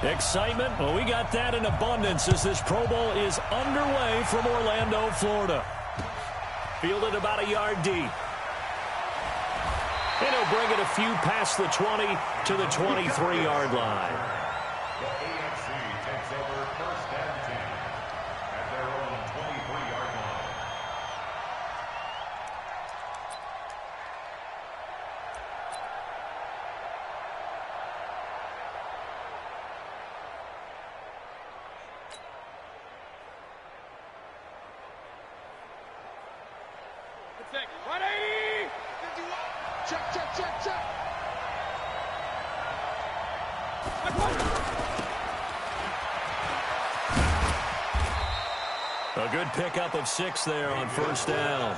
Excitement, well, we got that in abundance as this Pro Bowl is underway from Orlando, Florida. Fielded about a yard deep. And he'll bring it a few past the 20 to the 23-yard line. The AFC takes over first and 10 at their own 23-yard line. Check, 180! 51! Check, check, check, check! A good pickup of 6 there on first down. A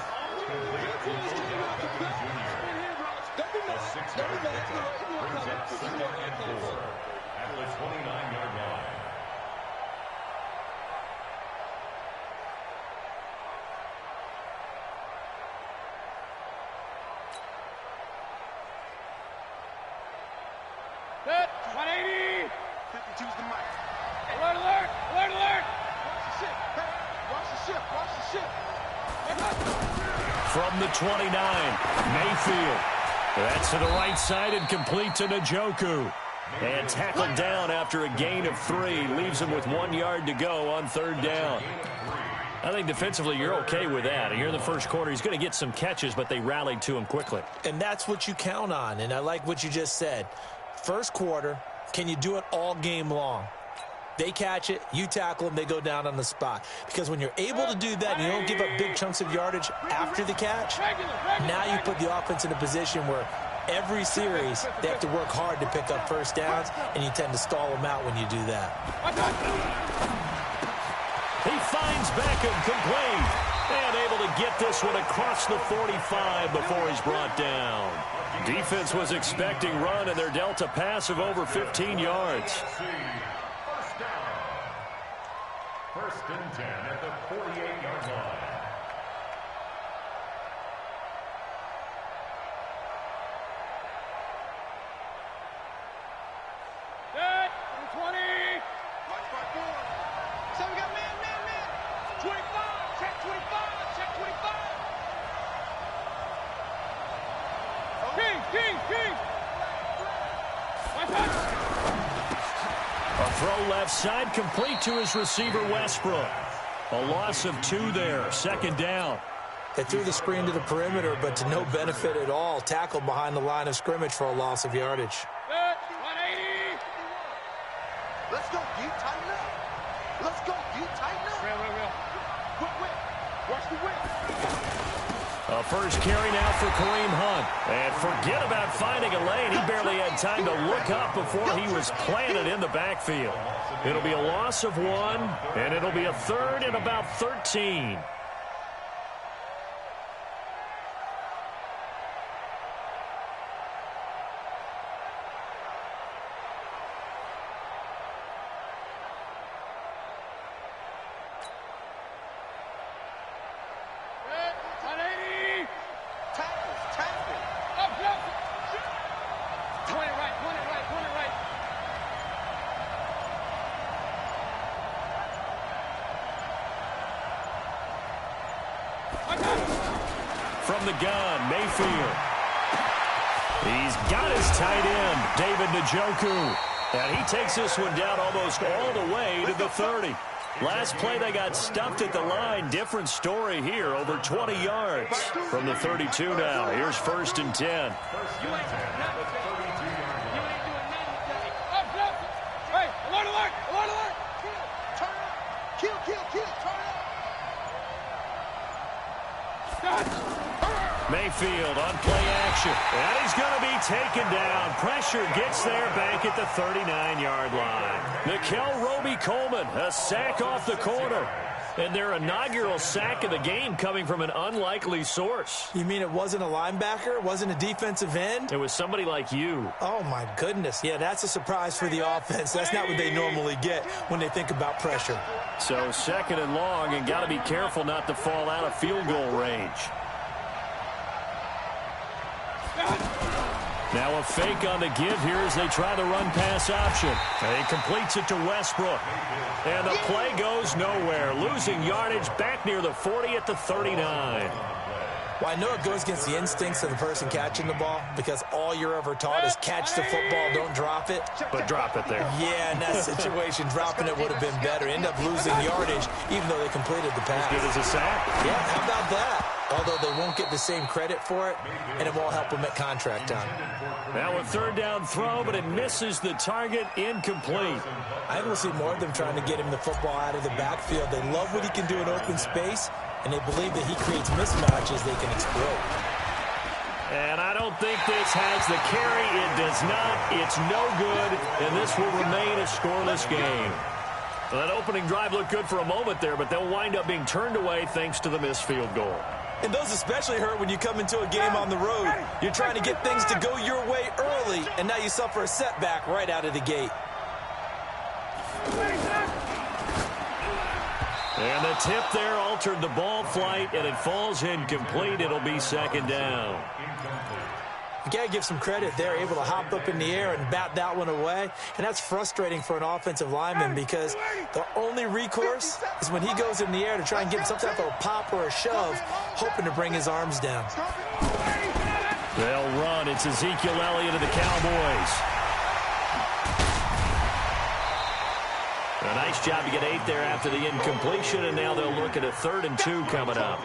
6-yard pickup brings up 2nd and 4 at the 29-yard line. Set, 180! 52's the mic. Alert, alert, alert, alert! Watch the ship, hey, watch the ship, watch the ship. From the 29, Mayfield. That's to the right side and complete to Njoku. And tackled down after a gain of 3. Leaves him with 1 yard to go on third down. I think defensively you're okay with that. Here in the first quarter, he's going to get some catches, but they rallied to him quickly. And that's what you count on, and I like what you just said. First quarter, can you do it all game long? They catch it, you tackle them, they go down on the spot. Because when you're able to do that and you don't give up big chunks of yardage after the catch, now you put the offense in a position where every series they have to work hard to pick up first downs, and you tend to stall them out when you do that. He finds Beckham complete. And able to get this one across the 45 before he's brought down. Defense was expecting run, and they're dealt a pass of over 15 yards. First down. First and 10 at the 48-yard line. Set, 20! Watch my board. So we got man. 25, check 25, check 25. King. A throw left side complete to his receiver, Westbrook. A loss of 2 there, second down. They threw the screen to the perimeter, but to no benefit at all. Tackled behind the line of scrimmage for a loss of yardage. Set, 180. Let's go, you tighten up. Let's go, you tighten up. Real. Whip. Watch the whip. A first carry now for Kareem Hunt. And forget about finding a lane. He barely had time to look up before he was planted in the backfield. It'll be a loss of 1, and it'll be a third and about 13. From the gun, Mayfield. He's got his tight end, David Njoku. And he takes this one down almost all the way to the 30. Last play, they got stuffed at the line. Different story here, over 20 yards. From the 32 now, here's first and 10. Hey, alert! Turn up! Kill, turn up! Mayfield on play action. And he's going to be taken down. Pressure gets there back at the 39-yard line. Nickel Roby-Coleman, a sack off the corner. And their inaugural sack of the game coming from an unlikely source. You mean it wasn't a linebacker? It wasn't a defensive end? It was somebody like you. Oh, my goodness. Yeah, that's a surprise for the offense. That's not what they normally get when they think about pressure. So second and long, and got to be careful not to fall out of field goal range. Now a fake on the give here as they try the run-pass option. And he completes it to Westbrook. And the play goes nowhere. Losing yardage back near the 40 at the 39. Well, I know it goes against the instincts of the person catching the ball because all you're ever taught is catch the football, don't drop it. But drop it there. Yeah, in that situation, dropping it would have been better. End up losing yardage even though they completed the pass. As good as a sack. Yeah, how about that? Although they won't get the same credit for it, and it won't help them at contract time. Now a third down throw, but it misses the target, incomplete. I think we'll see more of them trying to get him the football out of the backfield. They love what he can do in open space, and they believe that he creates mismatches they can exploit. And I don't think this has the carry. It does not. It's no good, and this will remain a scoreless game. Well, that opening drive looked good for a moment there, but they'll wind up being turned away thanks to the missed field goal. And those especially hurt when you come into a game on the road. You're trying to get things to go your way early, and now you suffer a setback right out of the gate. And the tip there altered the ball flight, and it falls incomplete. It'll be second down. You got to give some credit. They're able to hop up in the air and bat that one away. And that's frustrating for an offensive lineman because the only recourse is when he goes in the air to try and get some type of a pop or a shove, hoping to bring his arms down. They'll run. It's Ezekiel Elliott of the Cowboys. A nice job to get 8 there after the incompletion, and now they'll look at a 3rd and 2 coming up.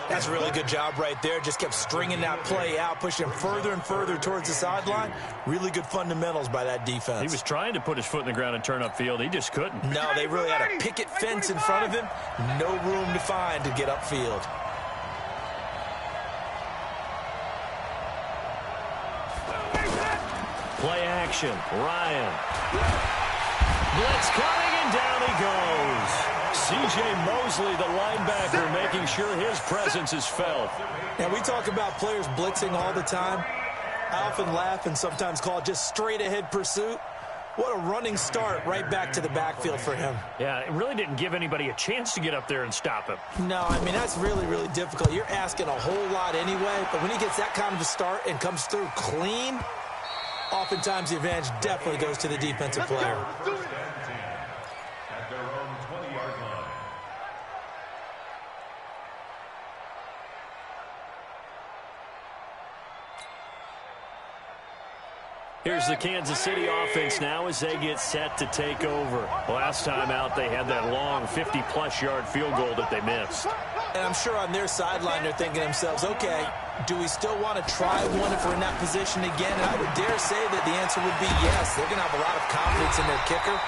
That's a really good job right there. Just kept stringing that play out, pushing him further and further towards the sideline. Really good fundamentals by that defense. He was trying to put his foot in the ground and turn upfield. He just couldn't. No, they really had a picket fence in front of him. No room to find to get upfield. Play action. Ryan. Blitz coming, and down he goes. C.J. Mosley, the linebacker, making sure his presence is felt. Now, we talk about players blitzing all the time. I often laugh and sometimes call it just straight-ahead pursuit. What a running start right back to the backfield for him. Yeah, it really didn't give anybody a chance to get up there and stop him. No, I mean, that's really, really difficult. You're asking a whole lot anyway, but when he gets that kind of a start and comes through clean, oftentimes the advantage definitely goes to the defensive player. Here's the Kansas City offense now as they get set to take over. Last time out, they had that long 50-plus yard field goal that they missed. And I'm sure on their sideline they're thinking to themselves, okay, do we still want to try one if we're in that position again? And I would dare say that the answer would be yes. They're going to have a lot of confidence in their kicker.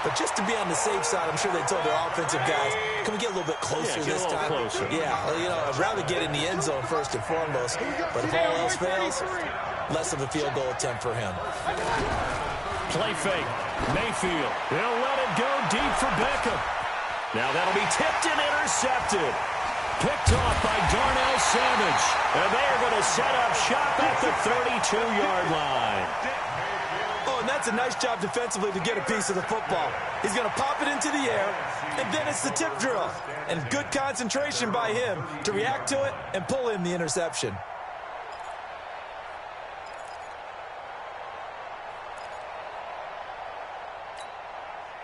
But just to be on the safe side, I'm sure they told their offensive guys, can we get a little bit closer this time? Closer. Yeah, you know, I'd rather get in the end zone first and foremost. But if all else fails, less of a field goal attempt for him. Play fake. Mayfield. They'll let it go deep for Beckham. Now that'll be tipped and intercepted. Picked off by Darnell Savage. And they're going to set up shop at the 32-yard line. Oh, and that's a nice job defensively to get a piece of the football. He's going to pop it into the air, and then it's the tip drill. And good concentration by him to react to it and pull in the interception.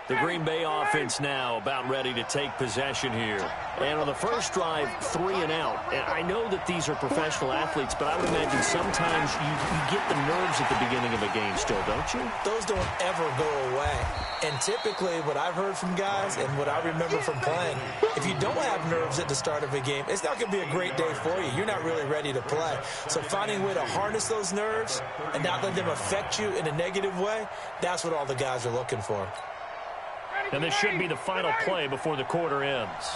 The Green Bay offense now about ready to take possession here. And on the first drive, 3 and out. And I know that these are professional athletes, but I would imagine sometimes you get the nerves at the beginning of a game still, don't you? Those don't ever go away. And typically what I've heard from guys and what I remember from playing, if you don't have nerves at the start of a game, it's not going to be a great day for you. You're not really ready to play. So finding a way to harness those nerves and not let them affect you in a negative way, that's what all the guys are looking for. And this should be the final play before the quarter ends.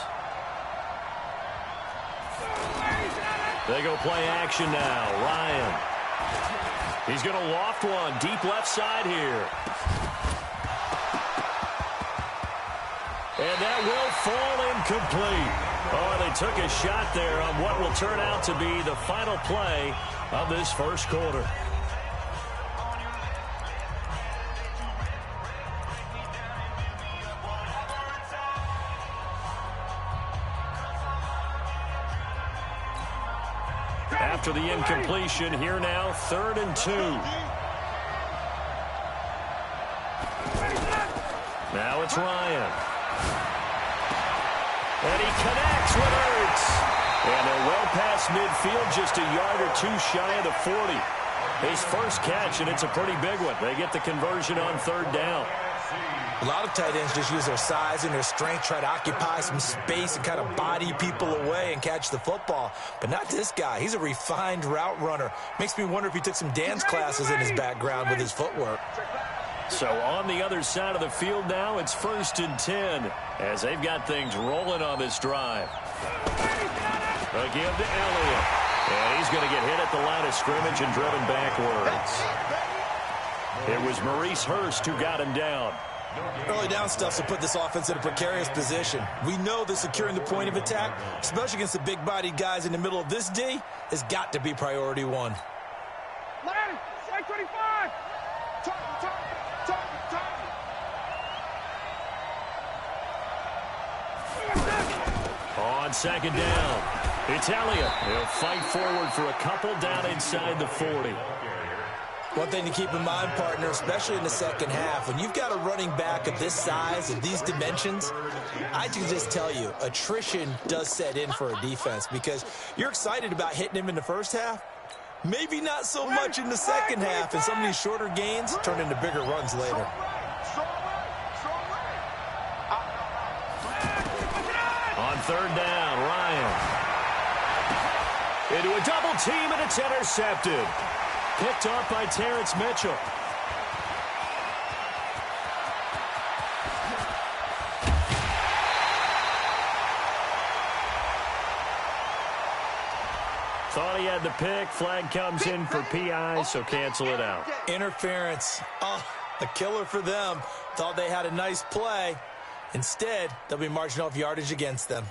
They go play action now. Ryan. He's going to loft one deep left side here. And that will fall incomplete. Oh, they took a shot there on what will turn out to be the final play of this first quarter. After the incompletion, here now, 3rd and 2. Now it's Ryan. And he connects with Ertz. And they're well past midfield, just a yard or two shy of the 40. His first catch, and it's a pretty big one. They get the conversion on 3rd down. A lot of tight ends just use their size and their strength, try to occupy some space and kind of body people away and catch the football. But not this guy. He's a refined route runner. Makes me wonder if he took some dance classes in his background with his footwork. So on the other side of the field now, it's 1st and 10 as they've got things rolling on this drive. A give to Elliott. And he's going to get hit at the line of scrimmage and driven backwards. It was Maurice Hurst who got him down. Early down stuff will put this offense in a precarious position. We know that securing the point of attack, especially against the big-bodied guys in the middle of this D, has got to be priority one. Larry, 25. On 2nd down, it's Elliott. He'll fight forward for a couple down inside the 40. One thing to keep in mind, partner, especially in the second half, when you've got a running back of this size, of these dimensions, I can just tell you, attrition does set in for a defense because you're excited about hitting him in the first half. Maybe not so much in the second half, and some of these shorter gains turn into bigger runs later. On 3rd down, Ryan. Into a double team, and it's intercepted. Picked off by Terrence Mitchell. Thought he had the pick. Flag comes in for PI, so cancel it out. Interference. Oh, a killer for them. Thought they had a nice play. Instead, they'll be marching off yardage against them.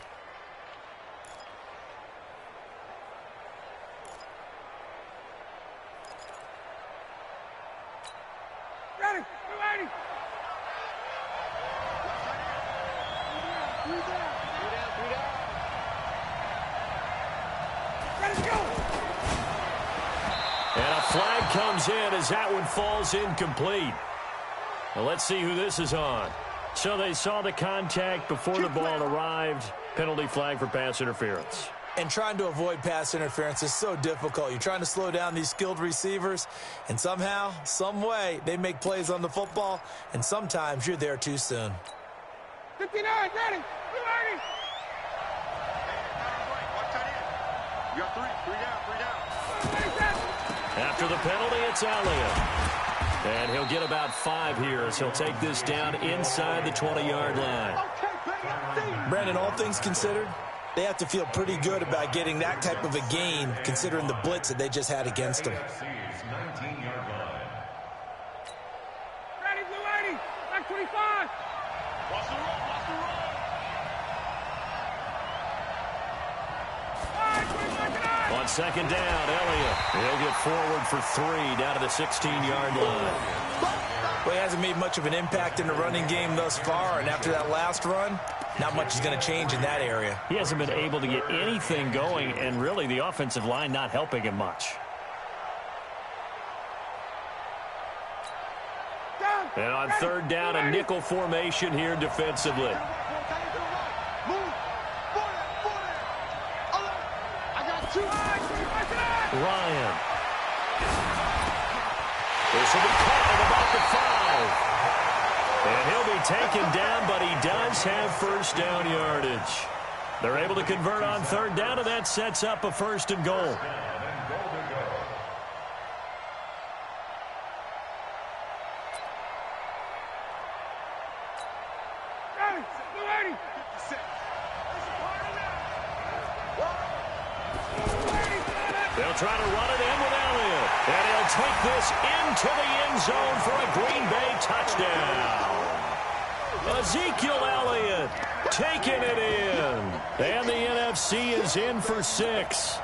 Flag comes in as that one falls incomplete. Well, let's see who this is on. So they saw the contact before the ball arrived. Penalty flag for pass interference. And trying to avoid pass interference is so difficult. You're trying to slow down these skilled receivers, and somehow, some way, they make plays on the football, and sometimes you're there too soon. 59, ready, ready. You got three down. After the penalty, it's Elliott. And he'll get about 5 here as he'll take this down inside the 20-yard line. Brandon, all things considered, they have to feel pretty good about getting that type of a gain considering the blitz that they just had against them. Ready, blue 80, back 25. Watch the run. On 2nd down, Elliott. He'll get forward for 3 down to the 16-yard line. Well, he hasn't made much of an impact in the running game thus far, and after that last run, not much is going to change in that area. He hasn't been able to get anything going, and really the offensive line not helping him much. And on 3rd down, a nickel formation here defensively. Ryan. This will be caught at about the 5. And he'll be taken down, but he does have first down yardage. They're able to convert on 3rd down, and that sets up a 1st and goal. They'll try to run it in with Elliott. And he'll take this into the end zone for a Green Bay touchdown. Ezekiel Elliott taking it in. And the NFC is in for 6.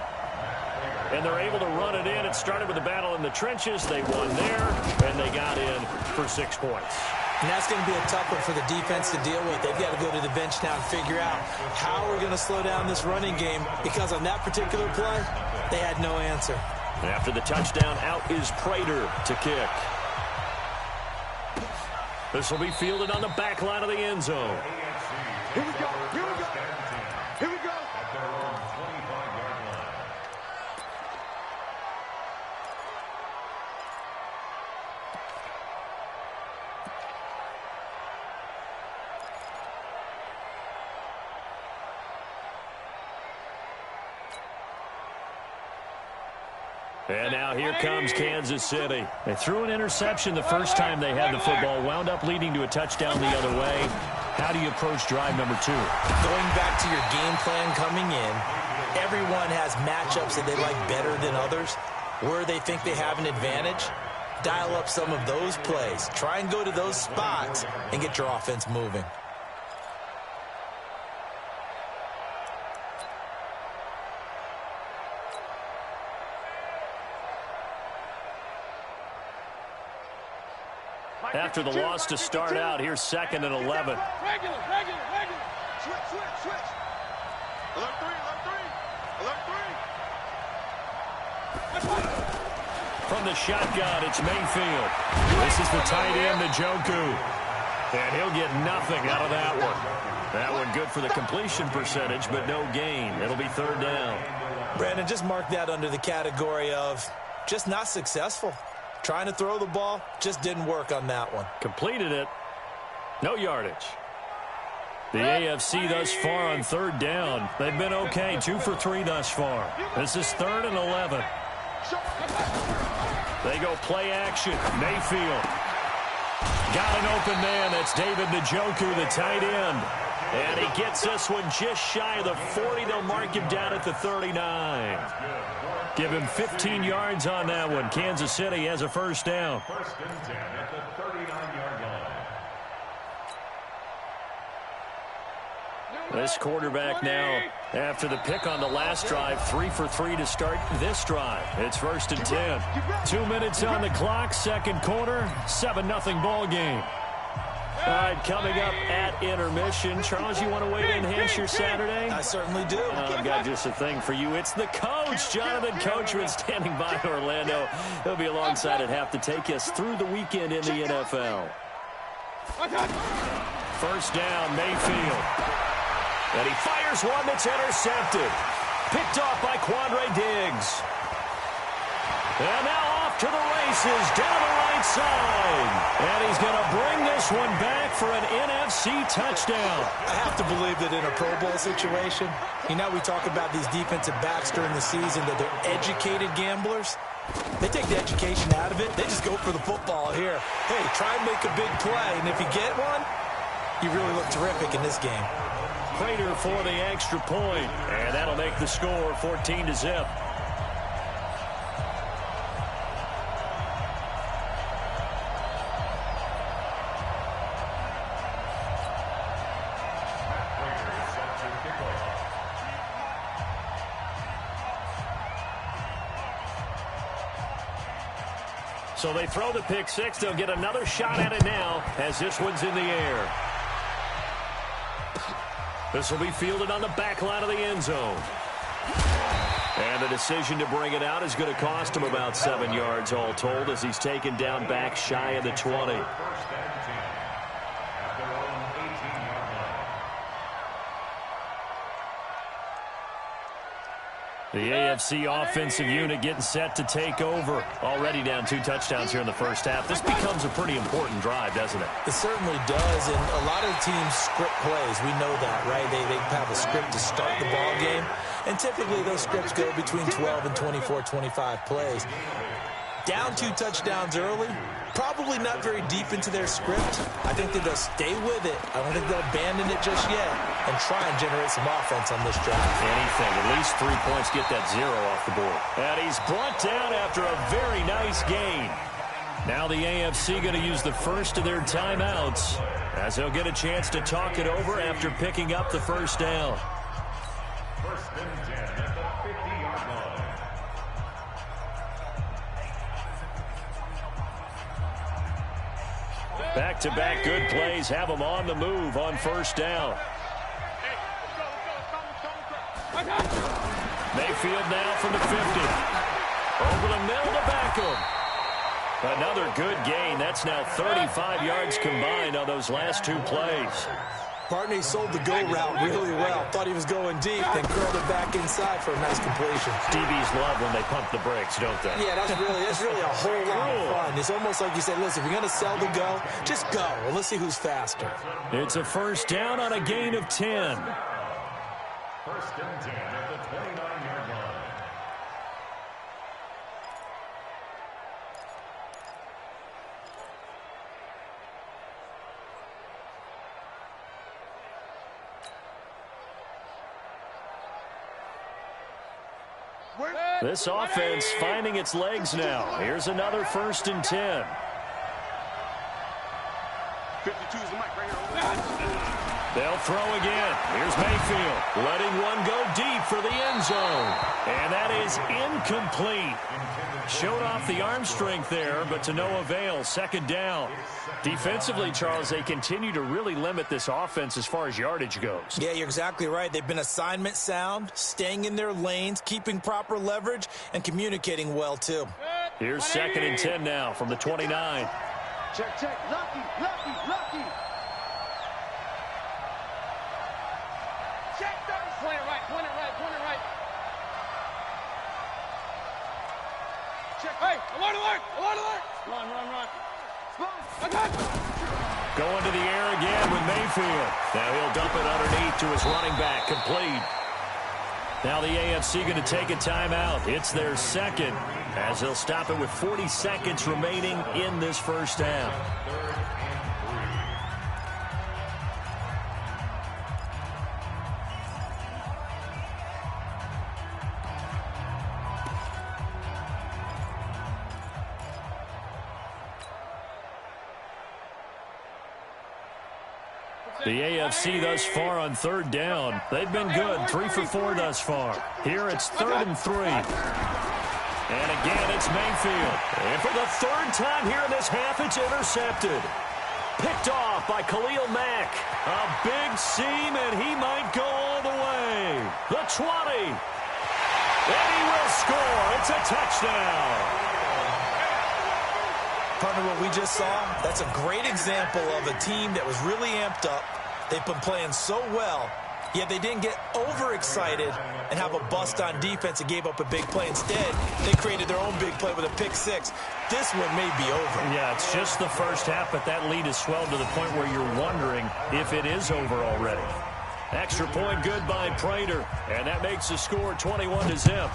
And they're able to run it in. It started with a battle in the trenches. They won there, and they got in for 6 points. And that's going to be a tough one for the defense to deal with. They've got to go to the bench now and figure out how we're going to slow down this running game, because on that particular play, they had no answer. After the touchdown, out is Prater to kick. This will be fielded on the back line of the end zone. Here we go. Here we go. Here we go. And now here comes Kansas City. They threw an interception the first time they had the football, wound up leading to a touchdown the other way. How do you approach drive number 2? Going back to your game plan coming in, everyone has matchups that they like better than others, where they think they have an advantage. Dial up some of those plays. Try and go to those spots and get your offense moving. After the loss to start out, here's 2nd and 11. Regular. Switch. Alert 3. From the shotgun, it's Mayfield. This is the tight end, Njoku. And he'll get nothing out of that one. That one good for the completion percentage, but no gain. It'll be 3rd down. Brandon, just mark that under the category of just not successful. Trying to throw the ball, just didn't work on that one. Completed it. No yardage. The AFC thus far on 3rd down. They've been okay. 2 for 3 thus far. This is 3rd and 11. They go play action. Mayfield. Got an open man. That's David Njoku, the tight end. And he gets this one just shy of the 40. They'll mark him down at the 39. Give him 15 yards on that one. Kansas City has a 1st down. 1st and 10 at the 39-yard line. This quarterback now, after the pick on the last drive, 3 for 3 to start this drive. It's 1st and 10. 2 minutes on the clock, 2nd quarter, 7-0 ball game. All right, coming up at intermission. Charles, you want to wait and enhance your Saturday? I certainly do. I've got just a thing for you. It's the coach, Jonathan Coachman, standing by Orlando. He'll be alongside at half to take us through the weekend in the NFL. 1st down, Mayfield. And he fires one that's intercepted. Picked off by Quandre Diggs. And now off to the races down the right side. And he's going to bring this one back for an NFC touchdown. I have to believe that in a Pro Bowl situation, you know, we talk about these defensive backs during the season, that they're educated gamblers. They take the education out of it. They just go for the football here. Hey, try and make a big play. And if you get one, you really look terrific in this game. Prater for the extra point. And that'll make the score 14-0. So they throw the pick 6. They'll get another shot at it now as this one's in the air. This will be fielded on the back line of the end zone. And the decision to bring it out is going to cost him about 7 yards all told as he's taken down back shy of the 20. The AFC offensive unit getting set to take over. Already down 2 touchdowns here in the first half. This becomes a pretty important drive, doesn't it? It certainly does, and a lot of teams script plays. We know that, right? They have a script to start the ball game, and typically those scripts go between 12 and 24, 25 plays. Down 2 touchdowns early, probably not very deep into their script. I think that they'll stay with it. I don't think they'll abandon it just yet and try and generate some offense on this drive. Anything. At least 3 points, get that 0 off the board. And he's brought down after a very nice gain. Now the AFC going to use the first of their timeouts as they'll get a chance to talk it over after picking up the 1st down. 1st and 10 at the 50-yard line. Back-to-back good plays have them on the move on first down. Mayfield now from the 50. Over the middle to Beckham. Another good gain. That's now 35 yards combined on those last two plays. Partner, he sold the go route really well. Thought he was going deep, then curled it back inside for a nice completion. DBs love when they pump the brakes, don't they? Yeah, that's really a whole lot of fun. It's almost like you said, listen, if you're going to sell the go, just go. Well, let's see who's faster. It's a first down on a gain of 10. First and 10 at the 29-yard line. This offense finding its legs now. Here's another first and 10. 52 is the mic right here. They'll throw again. Here's Mayfield letting one go deep for the end zone. And that is incomplete. Showed off the arm strength there, but to no avail. Second down. Defensively, Charles, they continue to really limit this offense as far as yardage goes. Yeah, you're exactly right. They've been assignment sound, staying in their lanes, keeping proper leverage, and communicating well, too. Here's second and 10 now from the 29. Check. Lucky. Check those. Point it right. Check. Hey, alert. Run. Going to the air again with Mayfield. Now he'll dump it underneath to his running back, complete. Now the AFC going to take a timeout. It's their second, as they'll stop it with 40 seconds remaining in this first half. The AFC thus far on third down. They've been good, 3 for 4 thus far. Here it's 3rd and 3. And again, it's Mayfield. And for the third time here in this half, it's intercepted. Picked off by Khalil Mack. A big seam, and he might go all the way. The 20. And he will score. It's a touchdown. Partner, what we just saw, that's a great example of a team that was really amped up. They've been playing so well, yet they didn't get overexcited and have a bust on defense and gave up a big play. Instead, they created their own big play with a pick six. This one may be over. Yeah, it's just the first half, but that lead has swelled to the point where you're wondering if it is over already. Extra point good by Prater, and that makes the score 21-0.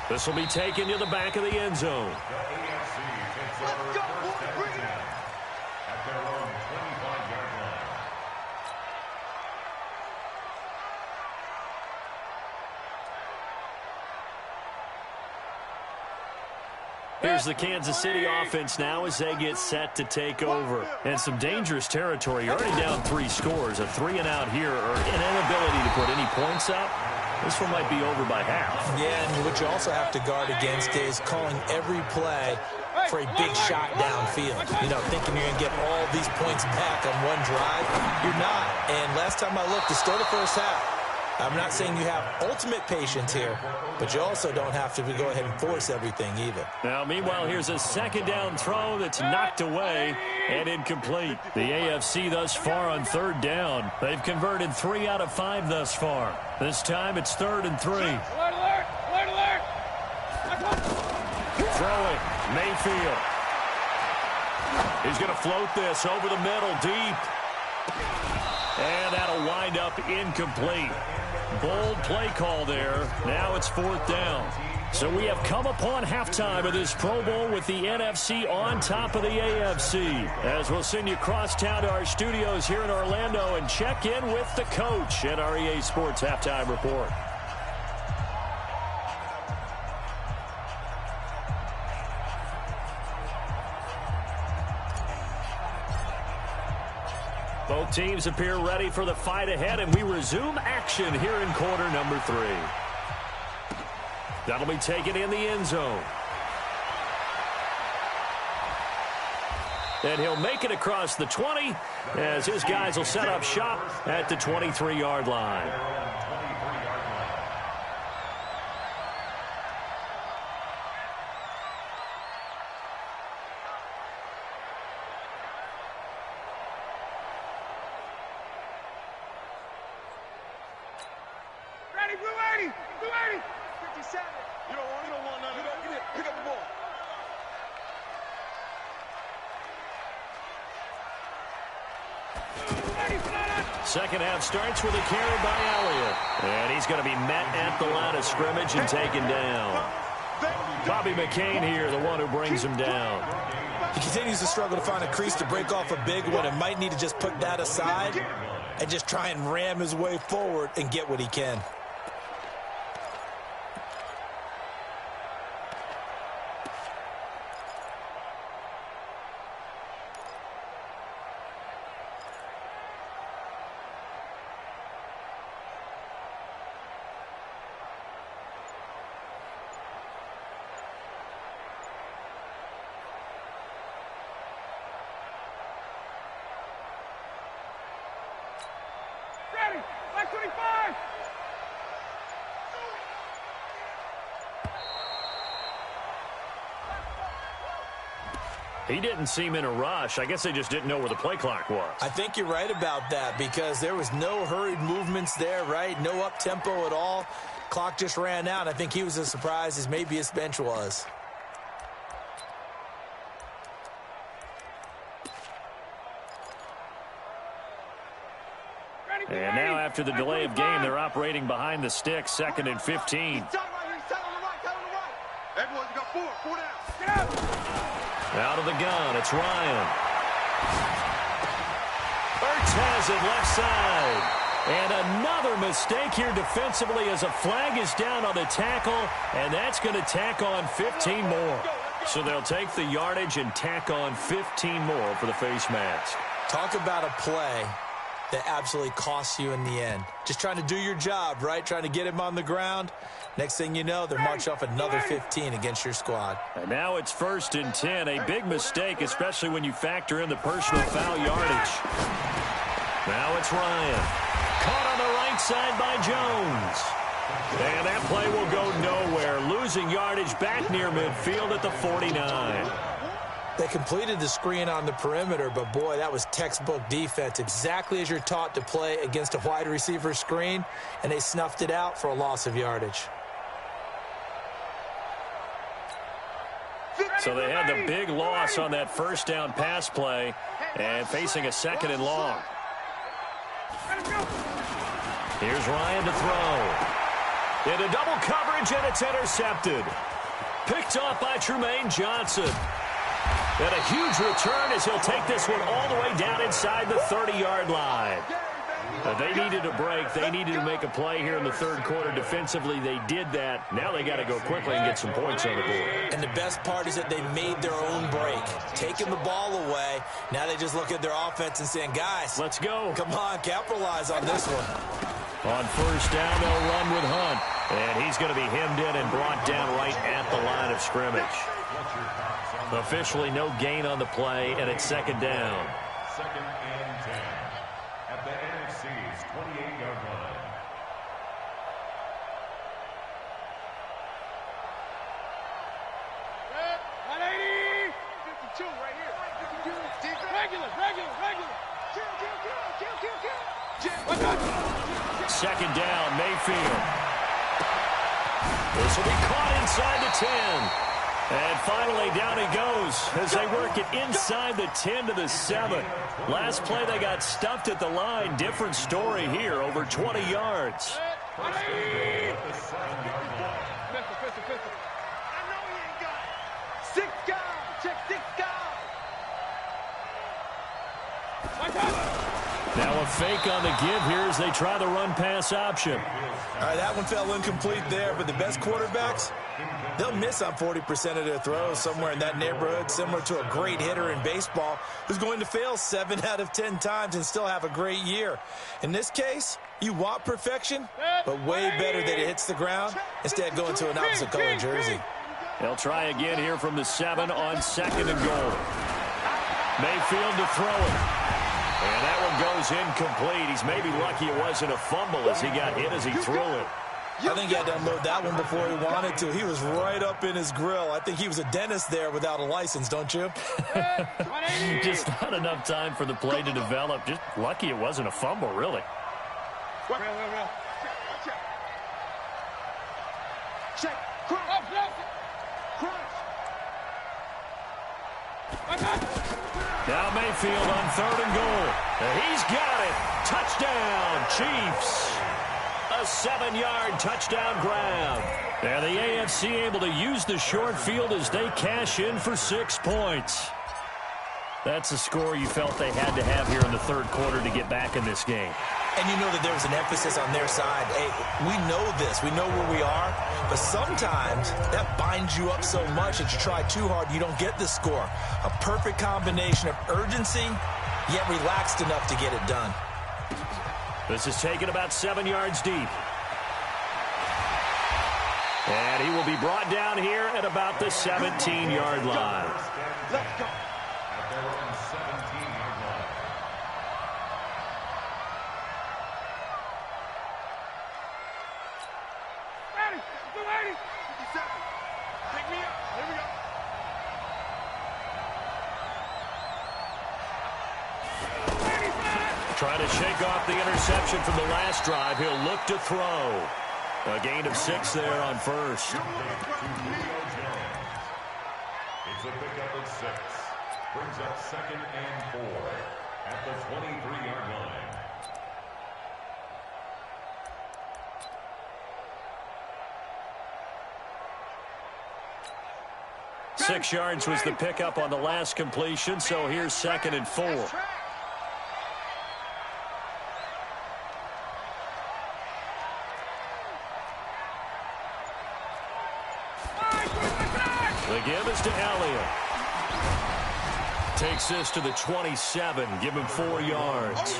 This will be taken to the back of the end zone. Let's go, boy. At their own 25-yard line. Here's the Kansas City offense now as they get set to take over. And some dangerous territory. You're already down 3 scores. A 3-and-out here, or an inability to put any points up. This one might be over by half. Yeah, and what you also have to guard against is calling every play for a big shot downfield. You know, thinking you're going to get all these points back on one drive. You're not. And last time I looked, to start the first half, I'm not saying you have ultimate patience here, but you also don't have to go ahead and force everything either. Now, meanwhile, here's a second down throw that's knocked away and incomplete. The AFC thus far on third down. They've converted 3 out of 5 thus far. This time it's 3rd and 3. Alert. Throwing, Mayfield. He's going to float this over the middle, deep. And that'll wind up incomplete. Bold play call there. Now it's 4th down. So we have come upon halftime of this Pro Bowl with the NFC on top of the AFC. As we'll send you crosstown to our studios here in Orlando and check in with the coach at our EA Sports Halftime Report. Both teams appear ready for the fight ahead, and we resume action here in quarter number 3. That'll be taken in the end zone. and he'll make it across the 20 as his guys will set up shop at the 23-yard line. Ready, blue 80, blue 80, 57. You don't want none of that. Get it, pick up the ball. Second half starts with a carry by Elliott. And he's going to be met at the line of scrimmage and taken down. Bobby McCain here, the one who brings him down. He continues to struggle to find a crease to break off a big one and might need to just put that aside and just try and ram his way forward and get what he can. Like 25. He didn't seem in a rush. I guess they just didn't know where the play clock was. I think you're right about that because there was no hurried movements there, right? No up-tempo at all. Clock just ran out. I think he was as surprised as maybe his bench was. And now after the delay of game, they're operating behind the sticks, 2nd and 15. Out of the gun, it's Ryan. Ertz has it left side. And another mistake here defensively as a flag is down on the tackle, and that's going to tack on 15 more. So they'll take the yardage and tack on 15 more for the face mask. Talk about a play that absolutely costs you in the end. Just trying to do your job, right? Trying to get him on the ground. Next thing you know, they're marching off another 15 against your squad. And now it's 1st and 10. A big mistake, especially when you factor in the personal foul yardage. Now it's Ryan. Caught on the right side by Jones. And that play will go nowhere. Losing yardage back near midfield at the 49. They completed the screen on the perimeter, but boy, that was textbook defense. Exactly as you're taught to play against a wide receiver screen, and they snuffed it out for a loss of yardage. So they had the big loss on that first down pass play and facing a 2nd and long. Here's Ryan to throw. Into double coverage, and it's intercepted. Picked off by Trumaine Johnson. And a huge return as he'll take this one all the way down inside the 30-yard line. They needed a break. They needed to make a play here in the 3rd quarter. Defensively, they did that. Now they got to go quickly and get some points on the board. And the best part is that they made their own break. Taking the ball away. Now they just look at their offense and saying, guys, let's go. Come on, capitalize on this one. On 1st down, they'll run with Hunt. And he's going to be hemmed in and brought down right at the line of scrimmage. Officially no gain on the play, and it's 2nd down. 2nd and 10 at the NFC's 28-yard line. Red, 180, 52 right here. Regular. Kill. 2nd down, Mayfield. This will be caught inside the 10. And finally, down he goes as they work it inside the 10 to the 7. Last play, they got stuffed at the line. Different story here, over 20 yards. I know he ain't got it. 6 guys. Check 6 guys. Now a fake on the give here as they try the run-pass option. All right, that one fell incomplete there, but the best quarterbacks, they'll miss on 40% of their throws, somewhere in that neighborhood, similar to a great hitter in baseball who's going to fail 7 out of 10 times and still have a great year. In this case, you want perfection, but way better that it hits the ground instead of going to an opposite color jersey. They'll try again here from the 7 on 2nd and goal. Mayfield to throw it. And that one goes incomplete. He's maybe lucky it wasn't a fumble as he got hit as he threw it. I think he had to unload that one before he wanted to. He was right up in his grill. I think he was a dentist there without a license, don't you? Just not enough time for the play to develop. Just lucky it wasn't a fumble, really. Check. Now Mayfield on 3rd and goal. And he's got it. Touchdown, Chiefs. A 7-yard touchdown grab. And the AFC able to use the short field as they cash in for 6 points. That's a score you felt they had to have here in the 3rd quarter to get back in this game. And you know that there was an emphasis on their side. Hey, we know this. We know where we are. But sometimes that binds you up so much that you try too hard, you don't get the score. A perfect combination of urgency, yet relaxed enough to get it done. This is taken about 7 yards deep. And he will be brought down here at about the 17-yard line. Let's go. At their own 17-yard line. Ready. Ready. 57. Pick me up. Here we go. Trying to shake off the interception from the last drive. He'll look to throw. A gain of 6 there on first. It's a pickup of 6. Brings up 2nd and 4 at the 23-yard line. Six yards was the pickup on the last completion, so here's 2nd and 4. The give is to Elliott. Takes this to the 27. Give him 4 yards.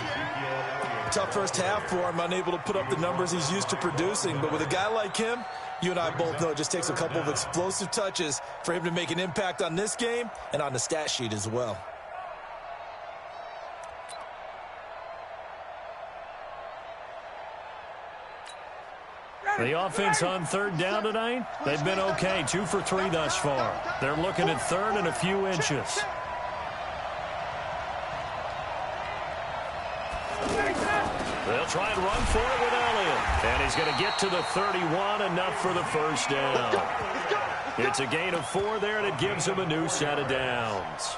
Tough first half for him, unable to put up the numbers he's used to producing. But with a guy like him, you and I both know it just takes a couple of explosive touches for him to make an impact on this game and on the stat sheet as well. The offense on 3rd down tonight, they've been okay. 2 for 3 thus far. They're looking at 3rd and a few inches. They'll try and run for it with Elliott. And he's going to get to the 31, enough for the first down. It's a gain of 4 there, and it gives him a new set of downs.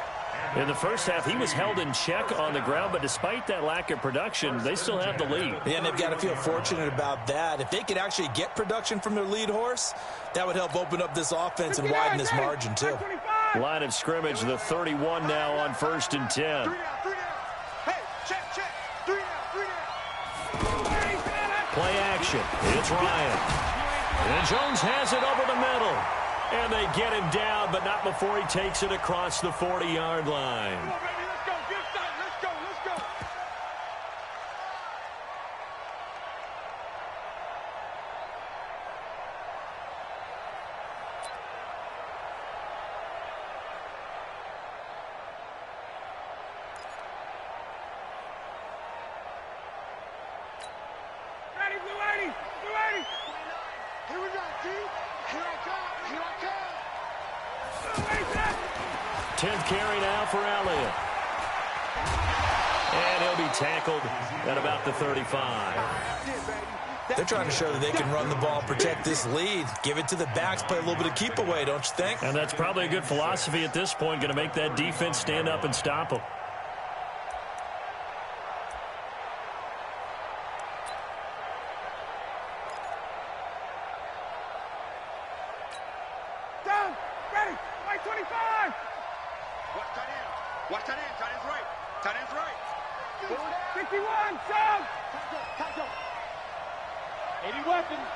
In the first half, he was held in check on the ground, but despite that lack of production, they still have the lead. Yeah, and they've got to feel fortunate about that. If they could actually get production from their lead horse, that would help open up this offense and widen this margin, too. Line of scrimmage, the 31 now on 1st and 10. 3 down. Hey, check. 3 down. Play action. It's Ryan. And Jones has it over the middle. And they get him down, but not before he takes it across the 40-yard line. Come on, baby, let's go. Get started. Let's go. Ready, Blue 80. Here we go, G. Here I come. 10th carry now for Elliott. And he'll be tackled at about the 35. They're trying to show that they can run the ball, protect this lead, give it to the backs, play a little bit of keep away, don't you think? And that's probably a good philosophy at this point, going to make that defense stand up and stop them. Down. Ready. Right 25. Watch tight end. Tight end's right. 51. Down. Tackle. 80 weapons.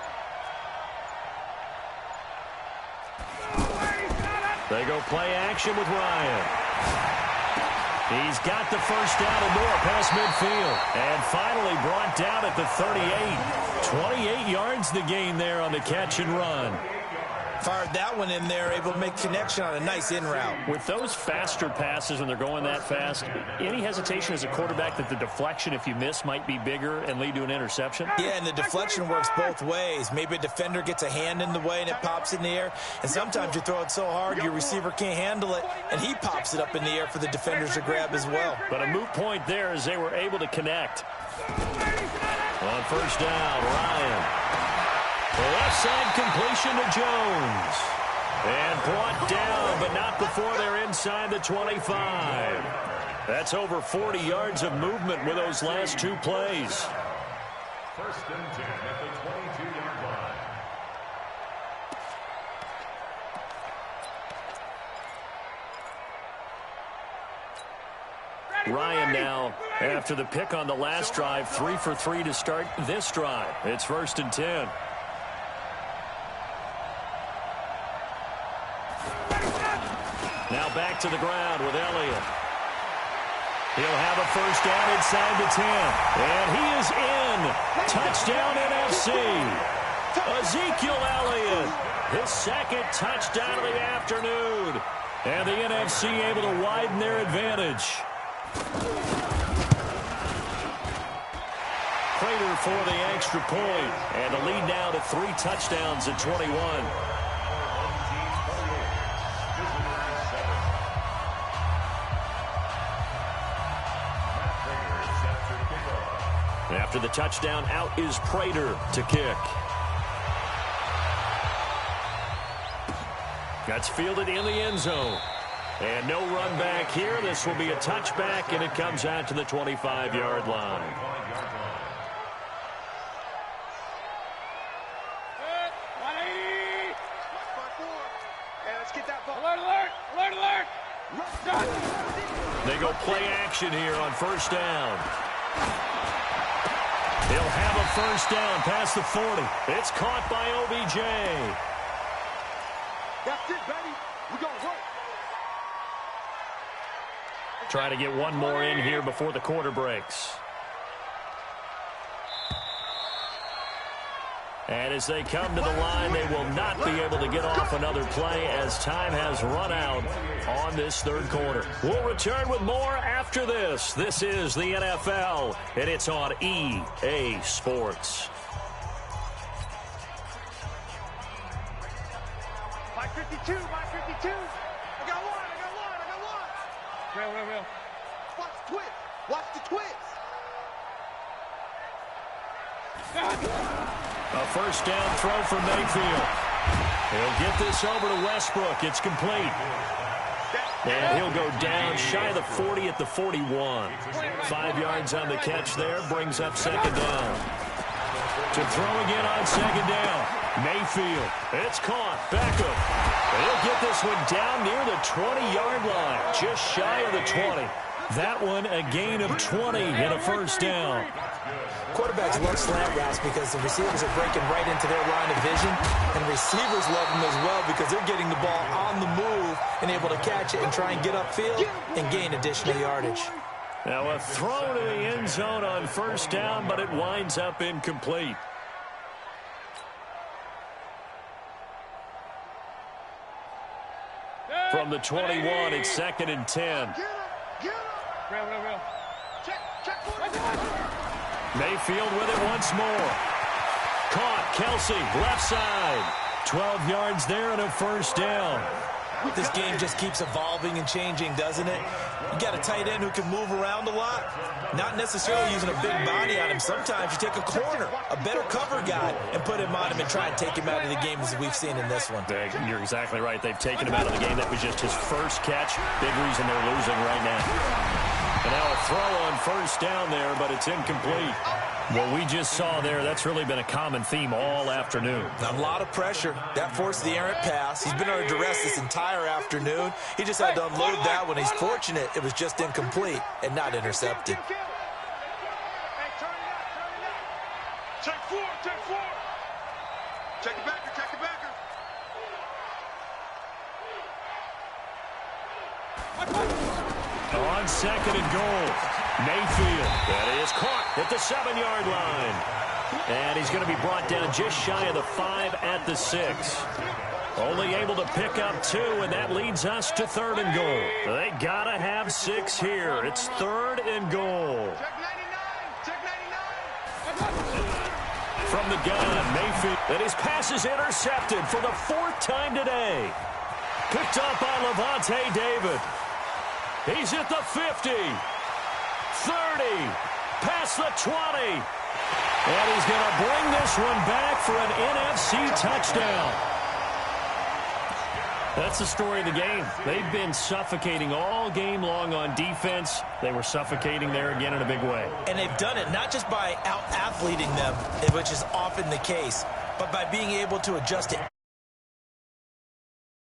They go play action with Ryan. He's got the first down and more past midfield. And finally brought down at the 38. 28 yards the gain there on the catch and run. Fired that one in there, able to make connection on a nice in route. With those faster passes when they're going that fast, any hesitation as a quarterback that the deflection, if you miss, might be bigger and lead to an interception? Yeah, and the deflection works both ways. Maybe a defender gets a hand in the way and it pops in the air. And sometimes you throw it so hard your receiver can't handle it, and he pops it up in the air for the defenders to grab as well. But a moot point there as they were able to connect. On first down, Ryan. Left side completion to Jones. And brought down, but not before they're inside the 25. That's over 40 yards of movement with those last two plays. First and 10 at the 22-yard line. Ryan now, after the pick on the last drive, 3 for 3 to start this drive. It's first and 10. Now back to the ground with Elliott. He'll have a first down inside the 10. And he is in. Touchdown NFC. Ezekiel Elliott, his second touchdown of the afternoon. And the NFC able to widen their advantage. Prater for the extra point. And the lead now to 3 touchdowns at 21. After the touchdown, out is Prater to kick. That's fielded in the end zone. And no run back here. This will be a touchback, and it comes out to the 25-yard line. They go play action here on first down. They'll have a first down past the 40. It's caught by OBJ. That's it, baby. We're going to work. Try to get one more in here before the quarter breaks. And as they come to the line, they will not be able to get off another play as time has run out on this third quarter. We'll return with more after this. This is the NFL, and it's on EA Sports. 552, 552. I got one. Real. Watch the twist. Watch the twist. A first down throw for Mayfield. He'll get this over to Westbrook. It's complete. And he'll go down shy of the 40 at the 41. 5 yards on the catch there. Brings up second down. To throw again on second down. Mayfield. It's caught. Beckham. He'll get this one down near the 20-yard line. Just shy of the 20. That one a gain of 20 and a first down. Quarterbacks love slant routes because the receivers are breaking right into their line of vision, and receivers love them as well because they're getting the ball on the move and able to catch it and try and get upfield and gain additional yardage. Now a throw to the end zone on first down, but it winds up incomplete. From the 21, it's second and 10. Real. Check. Mayfield with it once more. Caught. Kelsey, left side. 12 yards there and a first down. This game just keeps evolving and changing, doesn't it? You got a tight end who can move around a lot. Not necessarily using a big body on him. Sometimes you take a corner, a better cover guy, and put him on him and try and take him out of the game as we've seen in this one. You're exactly right. They've taken him out of the game. That was just his first catch. Big reason they're losing right now. And now a throw on first down there, but it's incomplete. What we just saw there, that's really been a common theme all afternoon. A lot of pressure. That forced the errant pass. He's been under duress this entire afternoon. He just had to unload that one. He's fortunate it was just incomplete and not intercepted. Hey, turn it up. Check four. Check the backer. On second and goal, Mayfield. That is caught at the 7-yard line. And he's going to be brought down just shy of the 5 at the 6. Only able to pick up 2, and that leads us to 3rd and goal. They got to have 6 here. It's 3rd and goal. Check 99. Check 99. From the gun, Mayfield. And his pass is intercepted for the 4th time today. Picked up by Levante David. He's at the 50. 30. Past the 20. And he's going to bring this one back for an NFC touchdown. That's the story of the game. They've been suffocating all game long on defense. They were suffocating there again in a big way. And they've done it not just by out-athleting them, which is often the case, but by being able to adjust to